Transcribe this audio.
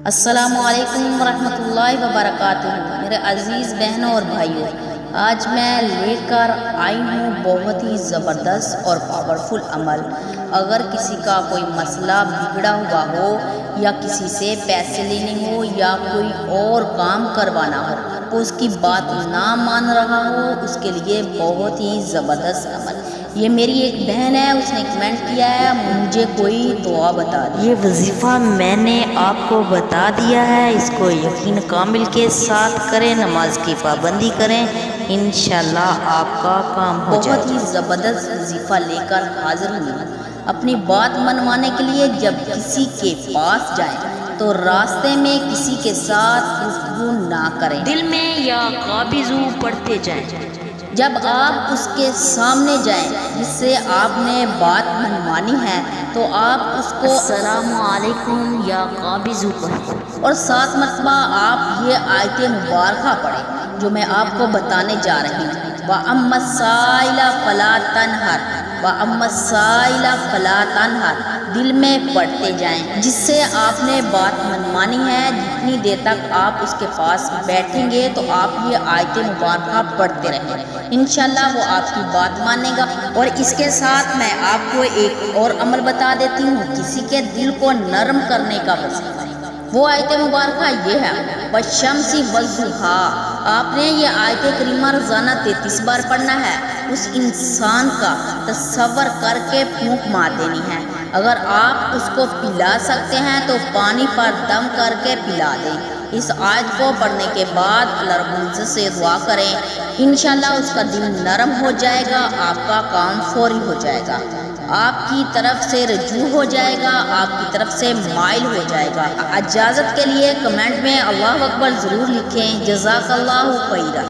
السلام علیکم ورحمۃ اللہ وبرکاتہ۔ میرے عزیز بہنوں اور بھائیوں، آج میں لے کر آئی ہوں بہت ہی زبردست اور پاورفل عمل۔ اگر کسی کا کوئی مسئلہ بگڑا ہوا ہو یا کسی سے پیسے لینے ہو یا کوئی اور کام کروانا ہو تو اس کی بات نہ مان رہا ہو، اس کے لیے بہت ہی زبردست عمل۔ یہ میری ایک بہن ہے، اس نے کمنٹ کیا ہے مجھے کوئی دعا بتا دی۔ یہ وظیفہ میں نے آپ کو بتا دیا ہے، اس کو یقین کامل کے ساتھ کریں، نماز کی پابندی کریں، انشاءاللہ آپ کا کام ہو جائے بہت ہی زبردست وظیفہ لے کر حاضر ہوں اپنی بات منوانے کے لیے۔ جب کسی کے پاس جائیں تو راستے میں کسی کے ساتھ گفتگو نہ کریں، دل میں یا قابضو پڑھتے جائیں۔ جب آپ اس کے سامنے جائیں جس سے آپ نے بات منوانی ہے تو آپ اس کو السلام علیکم یا قابضو پڑھیں اور 7 مرتبہ آپ یہ آیت مبارکہ پڑھیں جو میں آپ کو بتانے جا رہی ہوں۔ وَأَمَّا السَّائِلَ فَلَا تَنْهَرْ وَأَمَّا السَّائِلَ فَلَا تَنْهَرْ دل میں پڑھتے جائیں، جس سے آپ نے بات منوانی ہے۔ جتنی دیر تک آپ اس کے پاس بیٹھیں گے تو آپ یہ آیت مبارکہ پڑھتے رہیں، انشاءاللہ وہ آپ کی بات مانے گا۔ اور اس کے ساتھ میں آپ کو ایک اور عمل بتا دیتی ہوں، کسی کے دل کو نرم کرنے کا وظیفہ۔ وہ آیت مبارکہ یہ ہے وَالشَّمْسِ وَالضُّحَىٰ۔ آپ نے یہ آیت کریمہ روزانہ 33 بار پڑھنا ہے۔ اس انسان کا تصور کر کے پھونک مار دینی ہے۔ اگر آپ اس کو پلا سکتے ہیں تو پانی پر دم کر کے پلا دیں۔ اس آیت کو پڑھنے کے بعد اللہ رب العزت سے دعا کریں، انشاءاللہ اس کا دل نرم ہو جائے گا، آپ کا کام فوری ہو جائے گا، آپ کی طرف سے رجوع ہو جائے گا، آپ کی طرف سے مائل ہو جائے گا۔ اجازت کے لیے کمنٹ میں اللہ اکبر ضرور لکھیں۔ جزاک اللہ خیرا۔